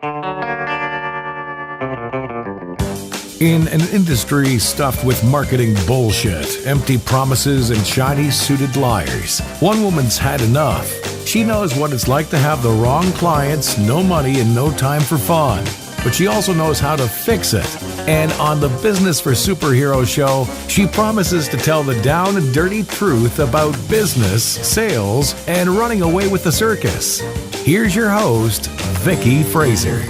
In an industry stuffed with marketing bullshit, empty promises, and shiny suited liars, one woman's had enough. She knows what it's like to have the wrong clients, no money, and no time for fun. But she also knows how to fix it. And on the Business for Superhero show, she promises to tell the down and dirty truth about business, sales, and running away with the circus. Here's your host, Vicky Fraser.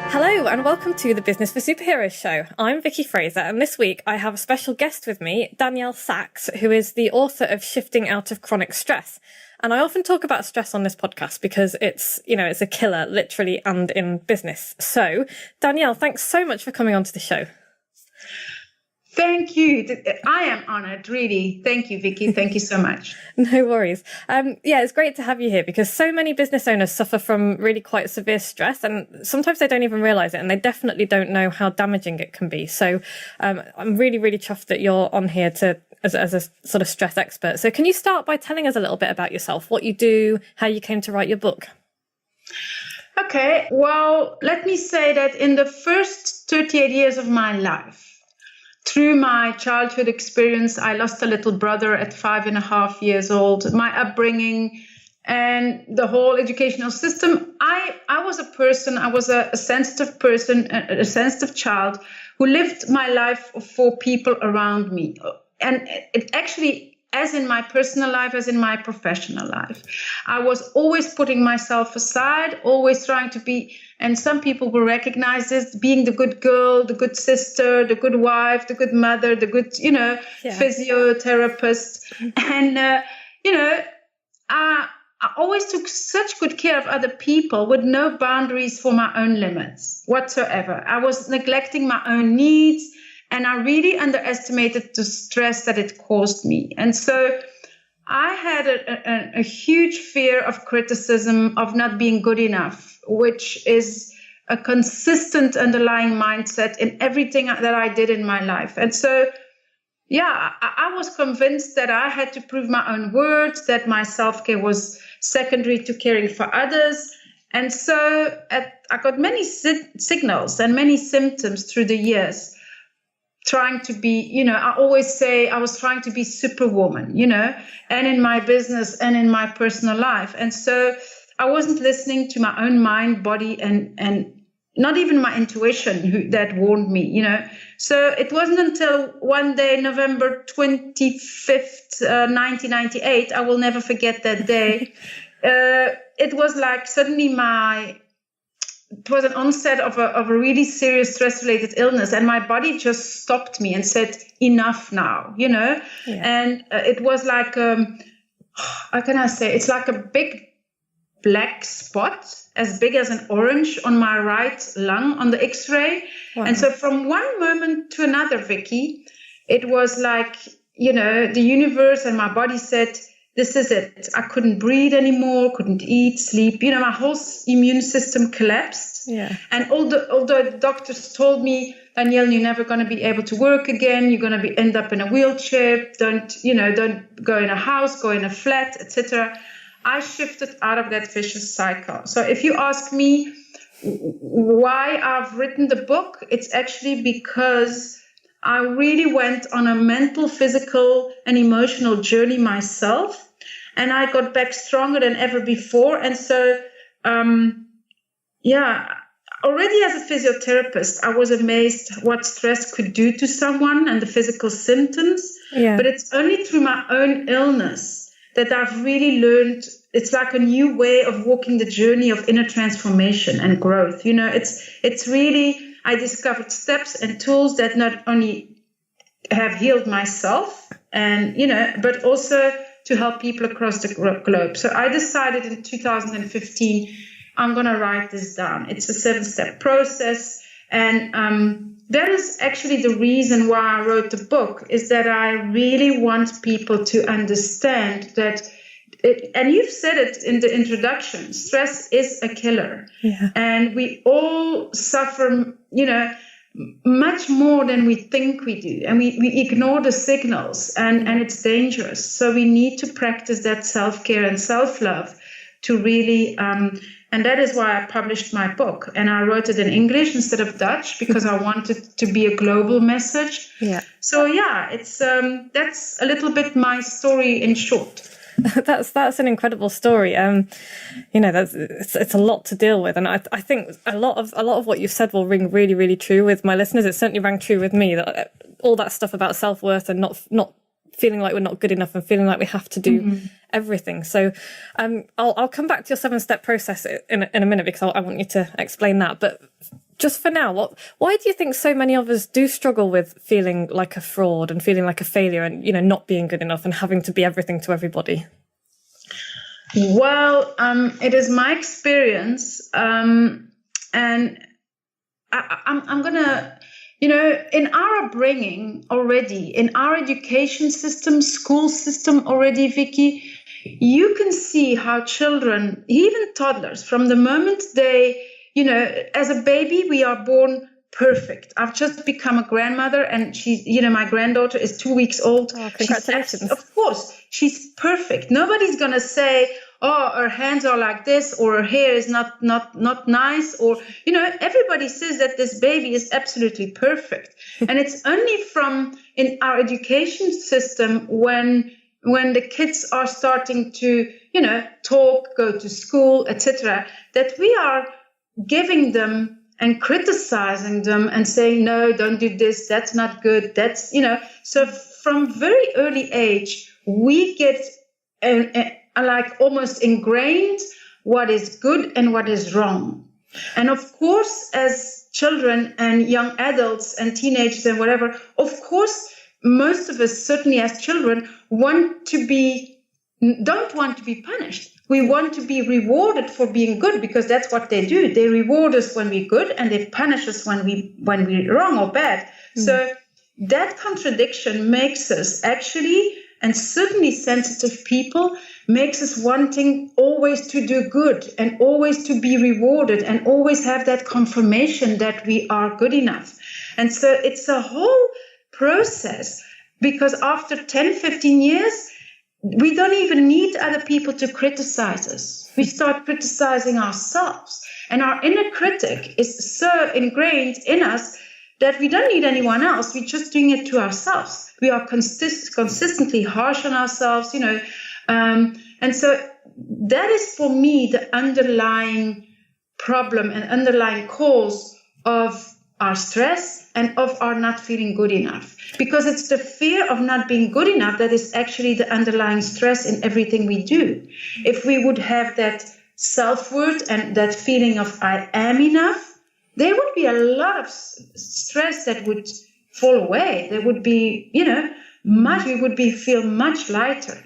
Hello and welcome to the Business for Superheroes show. I'm Vicky Fraser, and this week I have a special guest with me, Danielle Sax, who is the author of Shifting Out of Chronic Stress. And I often talk about stress on this podcast because it's a killer, literally, and in business. So, Danielle, thanks so much for coming onto the show. Thank you. I am honored, really. Thank you, Vicky. Thank you so much. No worries. It's great to have you here because so many business owners suffer from really quite severe stress, and sometimes they don't even realize it, and they definitely don't know how damaging it can be. So I'm really, really chuffed that you're on here as a sort of stress expert. So can you start by telling us a little bit about yourself, what you do, how you came to write your book? Okay. Well, let me say that in the first 38 years of my life, through my childhood experience, I lost a little brother at 5.5 years old. My upbringing and the whole educational system, I was a sensitive person, a sensitive child who lived my life for people around me. And it actually, as in my personal life, as in my professional life, I was always putting myself aside, always trying to be, and some people will recognize this, being the good girl, the good sister, the good wife, the good mother, the good, physiotherapist. And, I always took such good care of other people with no boundaries for my own limits whatsoever. I was neglecting my own needs, and I really underestimated the stress that it caused me. And so I had a huge fear of criticism, of not being good enough, which is a consistent underlying mindset in everything that I did in my life. And so, I was convinced that I had to prove my own worth, that my self-care was secondary to caring for others. And so I got many signals and many symptoms through the years, trying to be, I always say I was trying to be superwoman, and in my business and in my personal life. And so I wasn't listening to my own mind, body, and not even my intuition that warned me, So it wasn't until one day, November 25th, 1998, I will never forget that day. It was like suddenly it was an onset of a really serious stress-related illness, and my body just stopped me and said, enough now, Yeah. And it was like, how can I say? It's like a big black spot, as big as an orange, on my right lung on the X-ray. Wow. And so from one moment to another, Vicky, it was like, the universe and my body said, this is it. I couldn't breathe anymore, couldn't eat, sleep. My whole immune system collapsed. Yeah. And although the doctors told me, Danielle, you're never going to be able to work again. You're going to end up in a wheelchair. Don't go in a house, go in a flat, etc. I shifted out of that vicious cycle. So if you ask me why I've written the book, it's actually because I really went on a mental, physical, and emotional journey myself. And I got back stronger than ever before. And so, already as a physiotherapist, I was amazed what stress could do to someone and the physical symptoms. Yeah. But it's only through my own illness that I've really learned. It's like a new way of walking the journey of inner transformation and growth. It's really, I discovered steps and tools that not only have healed myself and, but also to help people across the globe. So I decided in 2015, I'm going to write this down. It's a 7-step process. And that is actually the reason why I wrote the book, is that I really want people to understand that, and you've said it in the introduction, stress is a killer. Yeah. And we all suffer, much more than we think we do. And we ignore the signals, and it's dangerous. So we need to practice that self-care and self-love to really, and that is why I published my book. And I wrote it in English instead of Dutch because I wanted to be a global message. Yeah. So yeah, it's that's a little bit my story in short. That's an incredible story. It's a lot to deal with, and I think a lot of what you said will ring really, really true with my listeners. It certainly rang true with me, that all that stuff about self-worth and not feeling like we're not good enough and feeling like we have to do everything. So I'll come back to your 7-step process in a minute, because I want you to explain that. But just for now, why do you think so many of us do struggle with feeling like a fraud and feeling like a failure and, not being good enough and having to be everything to everybody? Well, it is my experience, and I'm gonna, in our upbringing already, in our education system, school system already, Vicky, you can see how children, even toddlers, from the moment they, as a baby, we are born perfect. I've just become a grandmother, and she's, my granddaughter is 2 weeks old. Oh, congratulations. Of course, she's perfect. Nobody's going to say, oh, her hands are like this, or her hair is not nice, or, everybody says that this baby is absolutely perfect. And it's only in our education system when the kids are starting to, talk, go to school, etc., that we are giving them and criticizing them and saying, no, don't do this, that's not good, that's, so from very early age, we get like almost ingrained what is good and what is wrong. And of course, as children and young adults and teenagers and whatever, of course, most of us, certainly as children, don't want to be punished. We want to be rewarded for being good, because that's what they do. They reward us when we're good, and they punish us when we're wrong or bad. So that contradiction makes us actually, and certainly sensitive people, makes us wanting always to do good and always to be rewarded and always have that confirmation that we are good enough. And so it's a whole process, because after 10, 15 years, we don't even need other people to criticize us. We start criticizing ourselves. And our inner critic is so ingrained in us that we don't need anyone else. We're just doing it to ourselves. We are consistently harsh on ourselves, and so that is, for me, the underlying problem and underlying cause of our stress and of our not feeling good enough. Because it's the fear of not being good enough that is actually the underlying stress in everything we do. If we would have that self-worth and that feeling of I am enough, there would be a lot of stress that would fall away. There would be, we would feel much lighter.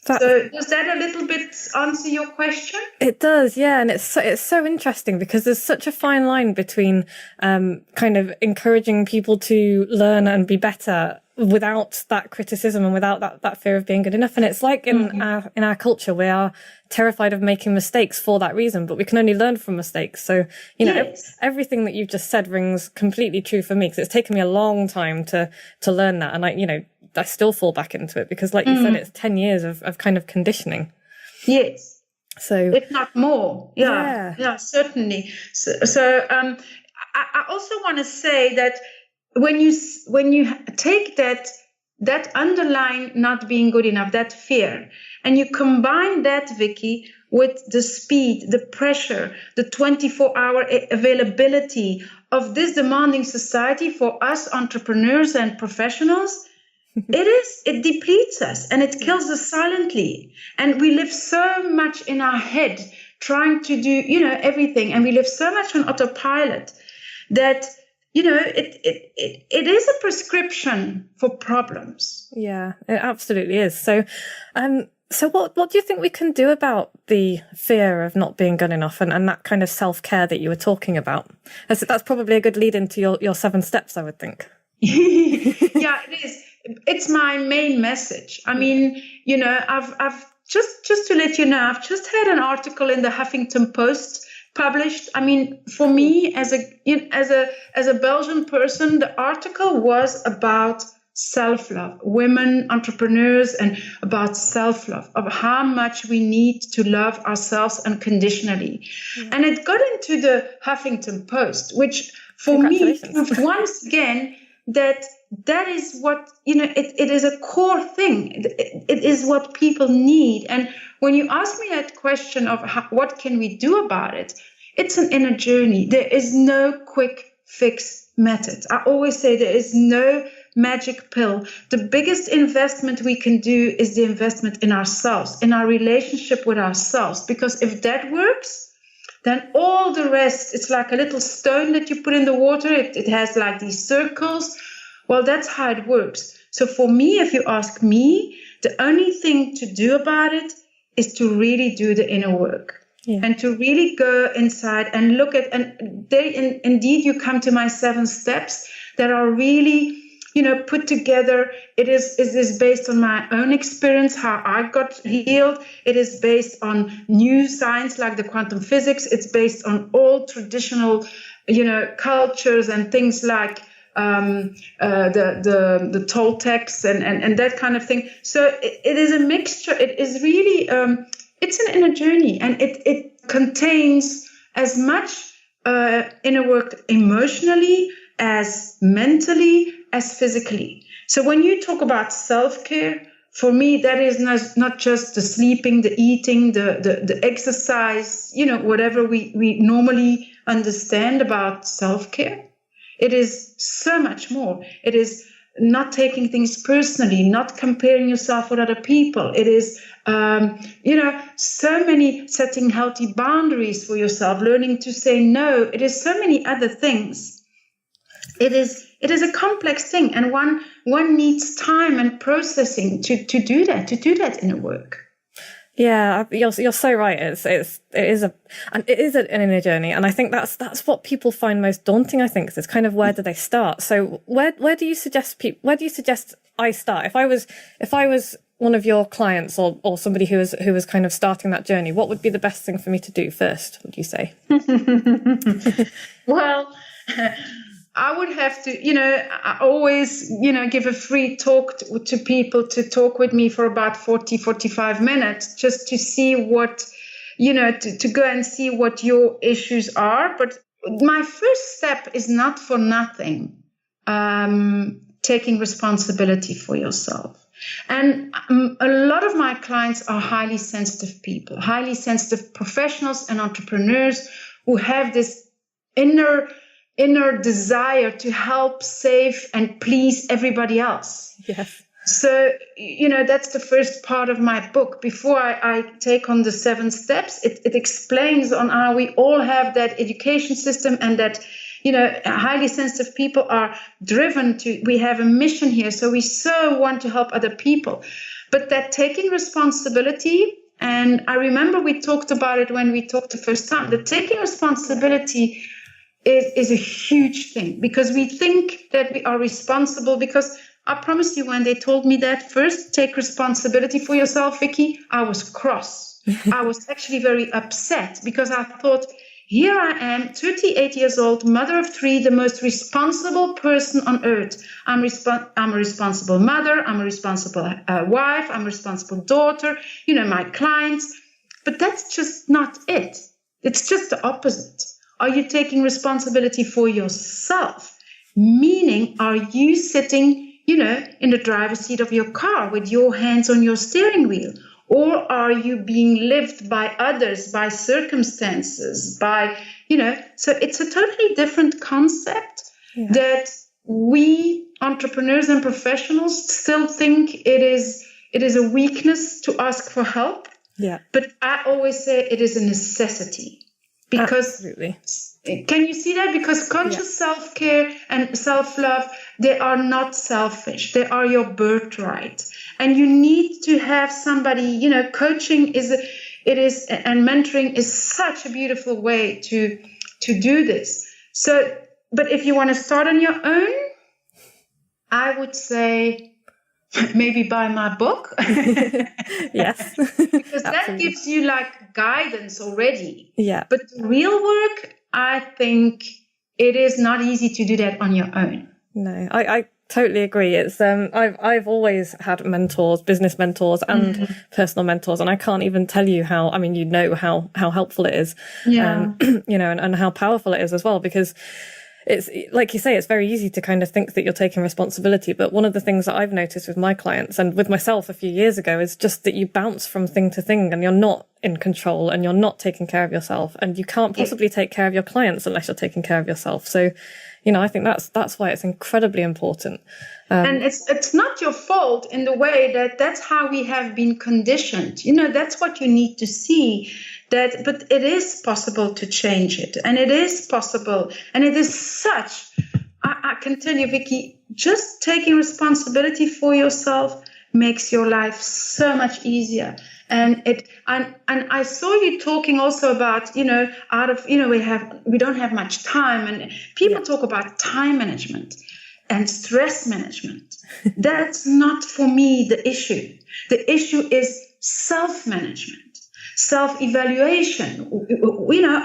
So does that a little bit answer your question? It does, yeah. And it's so interesting, because there's such a fine line between kind of encouraging people to learn and be better without that criticism and without that fear of being good enough. And it's like in our culture, we are terrified of making mistakes for that reason, but we can only learn from mistakes. So, everything that you've just said rings completely true for me, because it's taken me a long time to learn that. And I still fall back into it, because like you said, it's 10 years of kind of conditioning. Yes. So if not more. Yeah, certainly. So I also want to say that when you take that underlying not being good enough, that fear, and you combine that, Vicky, with the speed, the pressure, the 24-hour availability of this demanding society for us entrepreneurs and professionals, it depletes us and it kills us silently. And we live so much in our head trying to do, everything. And we live so much on autopilot that, it is a prescription for problems. Yeah, it absolutely is. So, so what do you think we can do about the fear of not being good enough and that kind of self-care that you were talking about? That's probably a good lead into your 7 steps, I would think. Yeah, it is. It's my main message. I mean, I've just to let you know, I've just had an article in the Huffington Post published. I mean, for me as a Belgian person, the article was about self-love, women entrepreneurs, and about self-love, of how much we need to love ourselves unconditionally. And it got into the Huffington Post, which for me proved once again that is what, it is a core thing. It is what people need. And when you ask me that question of what can we do about it, it's an inner journey. There is no quick fix method. I always say there is no magic pill. The biggest investment we can do is the investment in ourselves, in our relationship with ourselves. Because if that works, then all the rest, it's like a little stone that you put in the water. It has like these circles. Well, that's how it works. So for me, if you ask me, the only thing to do about it is to really do the inner work. Yeah. And to really go inside and look at, and indeed you come to my 7 steps that are really, put together. It is based on my own experience, how I got healed. It is based on new science like the quantum physics. It's based on all traditional, cultures and things like the Toltecs and that kind of thing. So it is a mixture. It is really, it's an inner journey, and it contains as much inner work emotionally as mentally as physically. So when you talk about self-care, for me, that is not just the sleeping, the eating, the exercise, whatever we normally understand about self-care. It is so much more. It is not taking things personally, not comparing yourself with other people. It is, so many setting healthy boundaries for yourself, learning to say no. It is so many other things. It is a complex thing, and one needs time and processing to do that inner work. Yeah, you're so right. It is an inner journey, and I think that's what people find most daunting. I think is kind of where do they start. So where do you suggest I start? If I was one of your clients or somebody who was kind of starting that journey, what would be the best thing for me to do first? Would you say? Well, I would have to, I always, give a free talk to people to talk with me for about 45 minutes just to see what, to go and see what your issues are. But my first step is not for nothing, taking responsibility for yourself. And a lot of my clients are highly sensitive people, highly sensitive professionals and entrepreneurs who have this inner desire to help, save, and please everybody else. Yes. So, that's the first part of my book. Before I take on the 7 steps, it explains on how we all have that education system, and that, highly sensitive people are driven we have a mission here. So we so want to help other people. But that taking responsibility, and I remember we talked about it when we talked the first time, that taking responsibility is a huge thing, because we think that we are responsible. Because I promise you, when they told me that first, take responsibility for yourself, Vicky, I was cross. I was actually very upset, because I thought, here I am, 38 years old, mother of 3, the most responsible person on earth. I'm a responsible mother. I'm a responsible wife. I'm a responsible daughter, my clients. But that's just not it. It's just the opposite. Are you taking responsibility for yourself? Meaning, are you sitting, in the driver's seat of your car with your hands on your steering wheel? Or are you being lived by others, by circumstances, so it's a totally different concept that we entrepreneurs and professionals still think it is a weakness to ask for help. Yeah. But I always say it is a necessity. Because absolutely. Can you see that? Because conscious self-care and self-love, they are not selfish. They are your birthright. And you need to have somebody, coaching and mentoring is such a beautiful way to do this. So, but if you want to start on your own, I would say maybe buy my book. Yes. Because that gives you guidance already. Yeah. But the real work, I think it is not easy to do that on your own. No, I Totally agree. It's I've always had mentors, business mentors and personal mentors, and I can't even tell you how, I mean, how helpful it is. And how powerful it is as well, because it's like you say, it's very easy to kind of think that you're taking responsibility. But one of the things that I've noticed with my clients and with myself a few years ago is just that you bounce from thing to thing and you're not in control and you're not taking care of yourself, and you can't possibly take care of your clients unless you're taking care of yourself. So, I think that's why it's incredibly important. And it's not your fault in the way that's how we have been conditioned. That's what you need to see. But it is possible to change it, and it is possible, and it is such. I can tell you, Vicky, just taking responsibility for yourself makes your life so much easier. And I saw you talking also about, we don't have much time, and people talk about time management and stress management. That's not for me the issue. The issue is self-management. Self-evaluation,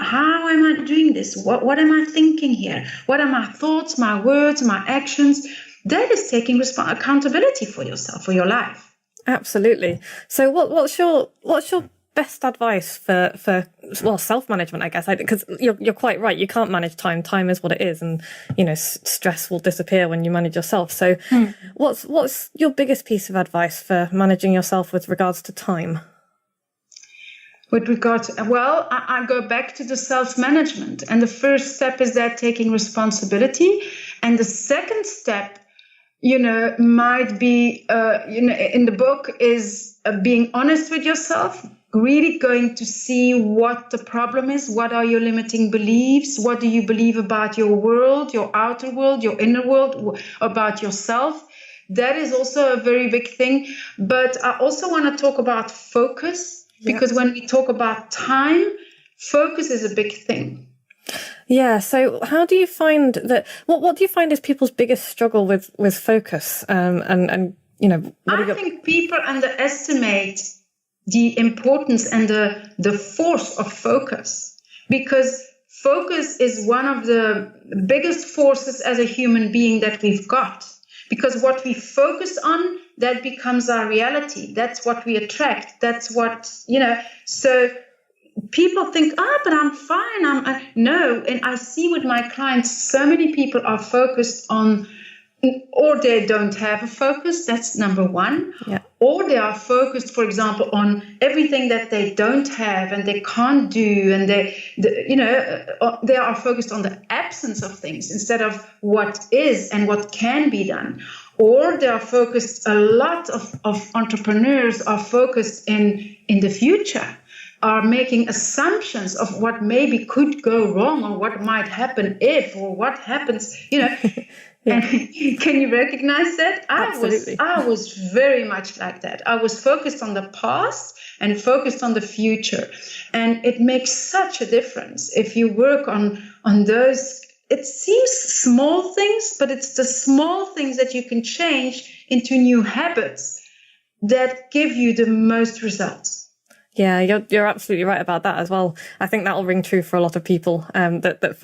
how am I doing this? What am I thinking here? What are my thoughts, my words, my actions? That is taking accountability for yourself, for your life. Absolutely. So what's your best advice for self-management, I guess? Because you're quite right. You can't manage time. Time is what it is. And, stress will disappear when you manage yourself. So what's your biggest piece of advice for managing yourself with regards to time? With regard to, I go back to the self-management. And the first step is that taking responsibility. And the second step, might be, in the book is being honest with yourself, really going to see what the problem is. What are your limiting beliefs? What do you believe about your world, your outer world, your inner world, about yourself? That is also a very big thing. But I also want to talk about focus. Because when we talk about time, focus is a big thing. Yeah. So how do you find that? What do you find is people's biggest struggle with focus? I think people underestimate the importance and the force of focus, because focus is one of the biggest forces as a human being that we've got. Because what we focus on, that becomes our reality. That's what we attract. That's what, so people think, but I'm fine. No. And I see with my clients, so many people are focused on, or they don't have a focus. That's number one. Yeah. Or they are focused, for example, on everything that they don't have and they can't do. And they are focused on the absence of things instead of what is and what can be done. Or they are focused, a lot of entrepreneurs are focused in the future, are making assumptions of what maybe could go wrong or what might happen if, or what happens, And can you recognize that? Absolutely. I was very much like that. I was focused on the past and focused on the future. And it makes such a difference if you work on those. It seems small things, but it's the small things that you can change into new habits that give you the most results. Yeah, you're absolutely right about that as well. I think that will ring true for a lot of people. That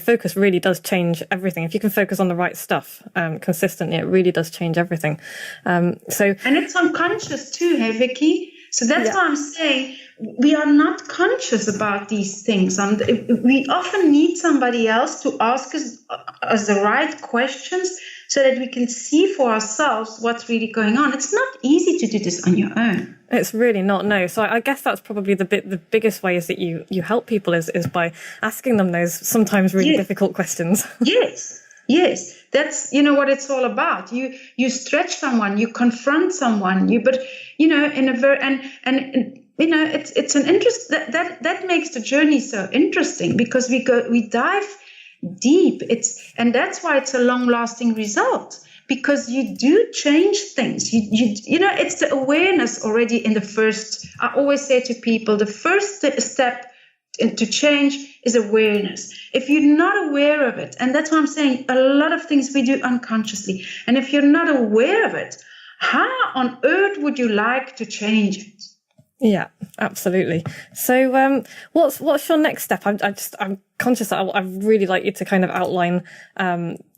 focus really does change everything. If you can focus on the right stuff consistently, it really does change everything. And it's unconscious too, hey Vicky. So that's why I'm saying we are not conscious about these things. We often need somebody else to ask us the right questions so that we can see for ourselves what's really going on. It's not easy to do this on your own. It's really not, no. So I guess that's probably the biggest way is that you help people is by asking them those sometimes really difficult questions. Yes. That's, what it's all about. You stretch someone, you confront someone, in a very, it's an interest that makes the journey so interesting because we dive deep. And that's why it's a long lasting result. Because you do change things. It's the awareness already in the first. I always say to people, the first step to change is awareness. If you're not aware of it, and that's why I'm saying a lot of things we do unconsciously. And if you're not aware of it, how on earth would you like to change it? Yeah, Absolutely. So, what's your next step? I'm conscious that I'd really like you to kind of outline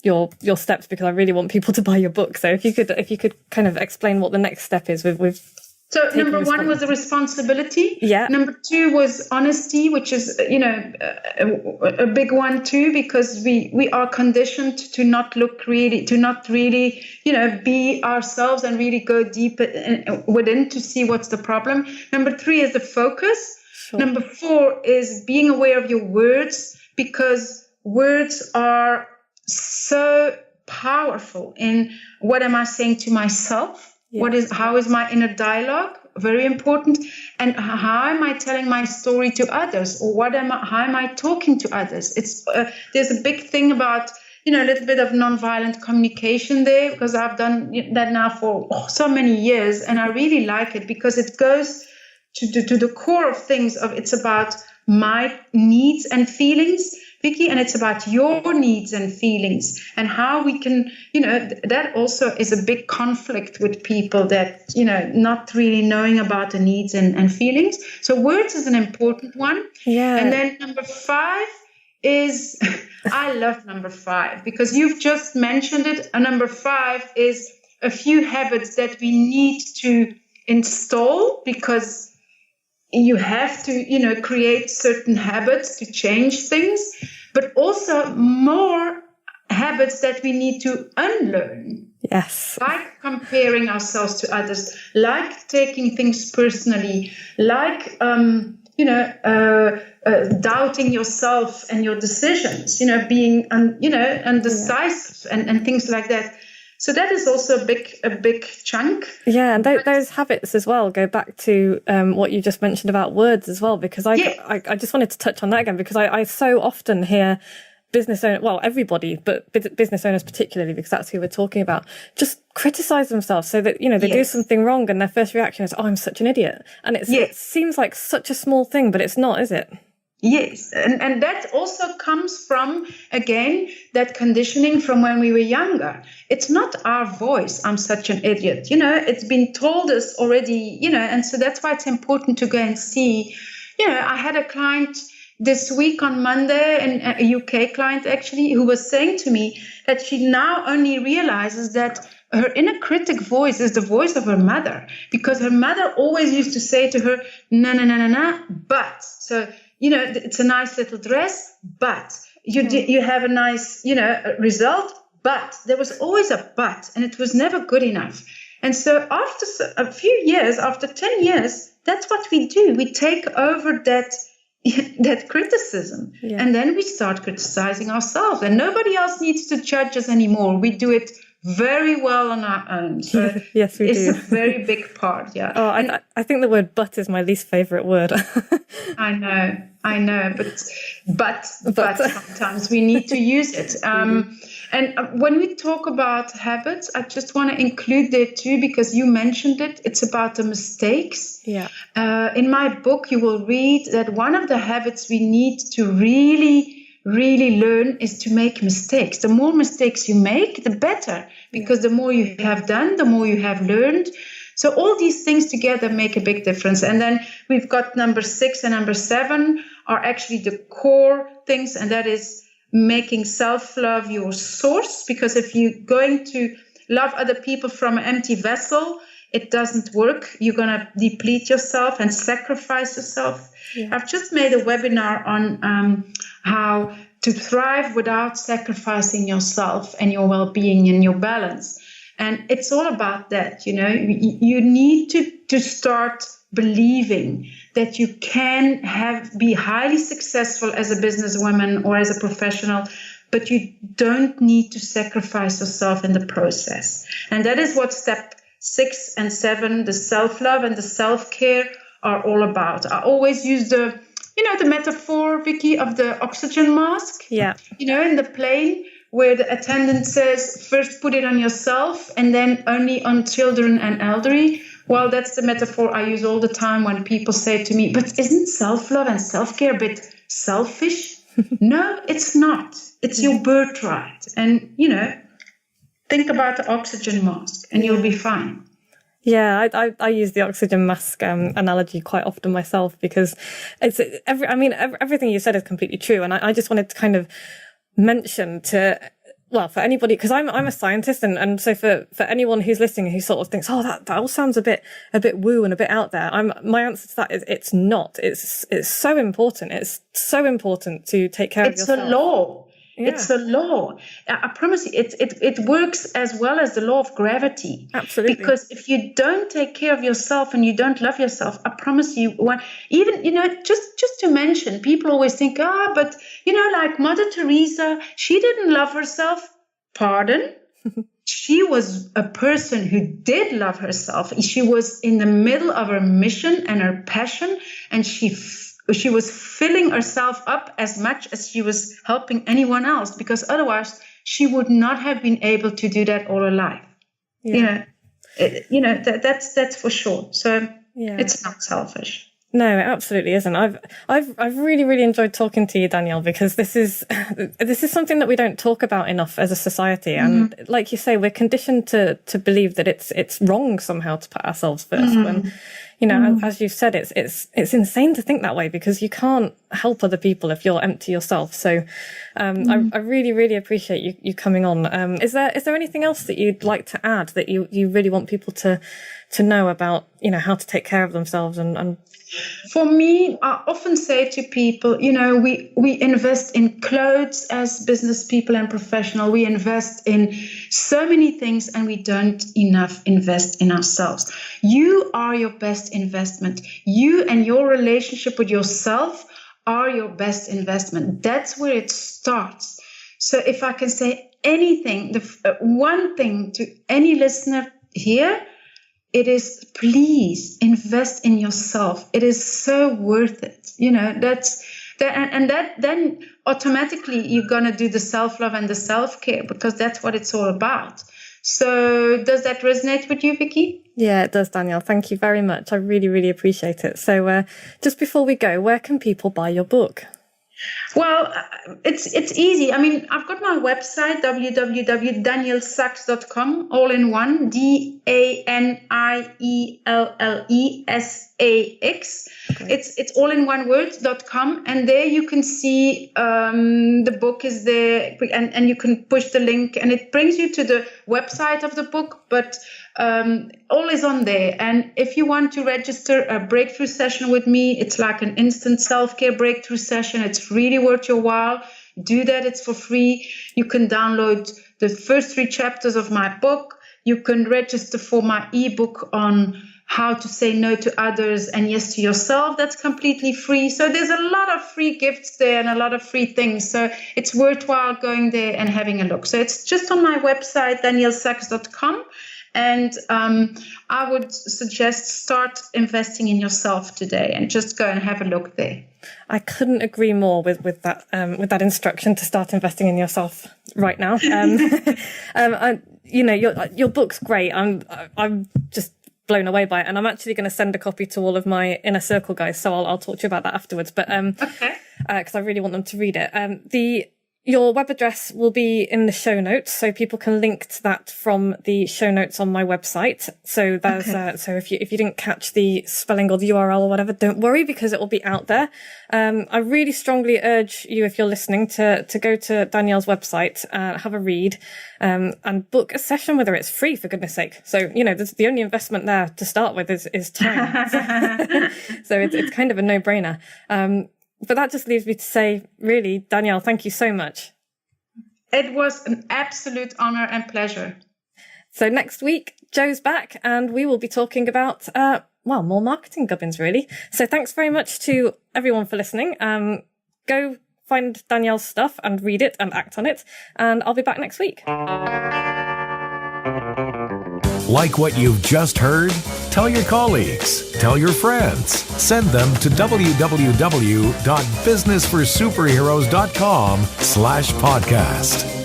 your steps, because I really want people to buy your book. So if you could kind of explain what the next step is with. So number one was the responsibility. Yeah. Number two was honesty, which is, a big one too, because we are conditioned to not really, be ourselves and really go deep within to see what's the problem. Number three is the focus. Sure. Number four is being aware of your words, because words are so powerful in what am I saying to myself? Yeah. How is my inner dialogue? Very important. And how am I telling my story to others? Or how am I talking to others? It's there's a big thing about, a little bit of nonviolent communication there, because I've done that now for so many years. And I really like it, because it goes to the core of things. It's about my needs and feelings, Vicky, and it's about your needs and feelings, and how we can, that also is a big conflict with people, that, not really knowing about the needs and feelings. So words is an important one. Yeah. And then number 5 is, I love number 5, because you've just mentioned it. Number 5 is a few habits that we need to install, because you have to, create certain habits to change things, but also more habits that we need to unlearn. Yes. Like comparing ourselves to others, like taking things personally, like, doubting yourself and your decisions, being, undecisive and things like that. So that is also a big chunk. Yeah, and those habits as well go back to what you just mentioned about words as well, because I just wanted to touch on that again, because I so often hear business owners, well, everybody, but business owners particularly, because that's who we're talking about, just criticize themselves, so that, they do something wrong and their first reaction is, oh, I'm such an idiot. And it seems like such a small thing, but it's not, is it? Yes, and that also comes from, again, that conditioning from when we were younger. It's not our voice, I'm such an idiot. It's been told us already, and so that's why it's important to go and see. I had a client this week on Monday, a UK client actually, who was saying to me that she now only realizes that her inner critic voice is the voice of her mother, because her mother always used to say to her, no, but. So, it's a nice little dress, but you have a nice, result, but there was always a but, and it was never good enough. And so after a few years, after 10 years, that's what we do. We take over that criticism, and then we start criticizing ourselves, and nobody else needs to judge us anymore. We do it very well on our own. So yes, we do. It's a very big part, yeah. Oh, I think the word "but" is my least favorite word. I know, but sometimes we need to use it. And when we talk about habits, I just want to include there too, because you mentioned it. It's about the mistakes. Yeah. In my book, you will read that one of the habits we need to really learn is to make mistakes. The more mistakes you make, the better, because the more you have done, the more you have learned. So all these things together make a big difference. And then we've got number 6 and number 7 are actually the core things, and that is making self-love your source, because if you're going to love other people from an empty vessel, it doesn't work. You're going to deplete yourself and sacrifice yourself. Yeah. I've just made a webinar on how to thrive without sacrificing yourself and your well-being and your balance. And it's all about that, you need to start believing that you can be highly successful as a businesswoman or as a professional, but you don't need to sacrifice yourself in the process. And that is what step 6 and 7, the self-love and the self-care, are all about. I always use the metaphor, Vicky, of the oxygen mask. Yeah. In the plane, where the attendant says, first put it on yourself and then only on children and elderly. Well, that's the metaphor I use all the time when people say to me, but isn't self-love and self-care a bit selfish? No, it's not. It's your birthright. And, think about the oxygen mask and you'll be fine. Yeah, I use the oxygen mask analogy quite often myself, because it's everything you said is completely true. And I just wanted to kind of mention for anybody, because I'm a scientist, and so for anyone who's listening who sort of thinks, oh, that all sounds a bit woo and a bit out there, my answer to that is it's not. It's so important. It's so important to take care of yourself. It's a law. Yeah. It's a law. I promise you, it works as well as the law of gravity. Absolutely. Because if you don't take care of yourself and you don't love yourself, I promise you, just to mention, people always think, but like Mother Teresa, she didn't love herself. Pardon? She was a person who did love herself. She was in the middle of her mission and her passion, and she was filling herself up as much as she was helping anyone else, because otherwise she would not have been able to do that all her life. Yeah. That's for sure. So It's not selfish. No, it absolutely isn't. I've really, really enjoyed talking to you, Danielle, because this is something that we don't talk about enough as a society. And like you say, we're conditioned to believe that it's wrong somehow to put ourselves first, when, as you said, it's insane to think that way, because you can't help other people if you're empty yourself. So, I really, really appreciate you coming on. Is there anything else that you'd like to add that you really want people to know about, how to take care of themselves and For me, I often say to people, we invest in clothes as business people and professional. We invest in so many things, and we don't enough invest in ourselves. You are your best investment. You and your relationship with yourself are your best investment. That's where it starts. So if I can say anything, one thing to any listener here, it is, please invest in yourself. It is so worth it. Then automatically you're going to do the self-love and the self-care, because that's what it's all about. So does that resonate with you, Vicky? Yeah, it does, Danielle. Thank you very much. I really, really appreciate it. So just before we go, where can people buy your book? Well, it's easy. I mean, I've got my website, www.daniellesax.com, all in one, DANIELLESAX. Okay. It's all in one word.com, and there you can see the book is there, and you can push the link, and it brings you to the website of the book, but all is on there. And if you want to register a breakthrough session with me, it's like an instant self-care breakthrough session. It's really worth your while. Do that. It's for free. You can download the first 3 chapters of my book. You can register for my ebook on how to say no to others and yes to yourself. That's completely free. So there's a lot of free gifts there and a lot of free things. So it's worthwhile going there and having a look. So it's just on my website, daniellesax.com. And I would suggest start investing in yourself today, and just go and have a look there. I couldn't agree more with that instruction to start investing in yourself right now. Your book's great. I'm just blown away by it, and I'm actually going to send a copy to all of my inner circle guys. So I'll talk to you about that afterwards. But okay, because I really want them to read it. Your web address will be in the show notes, so people can link to that from the show notes on my website. So there's so if you didn't catch the spelling or the URL or whatever, don't worry, because it will be out there. I really strongly urge you, if you're listening, to go to Danielle's website, have a read, and book a session with her. It's free, for goodness sake. So the only investment there to start with is time. So it's kind of a no-brainer. But that just leaves me to say, really, Danielle, thank you so much. It was an absolute honor and pleasure. So next week, Joe's back, and we will be talking about, more marketing gubbins, really. So thanks very much to everyone for listening. Go find Danielle's stuff and read it and act on it. And I'll be back next week. Like what you've just heard? Tell your colleagues, tell your friends, send them to www.businessforsuperheroes.com/podcast.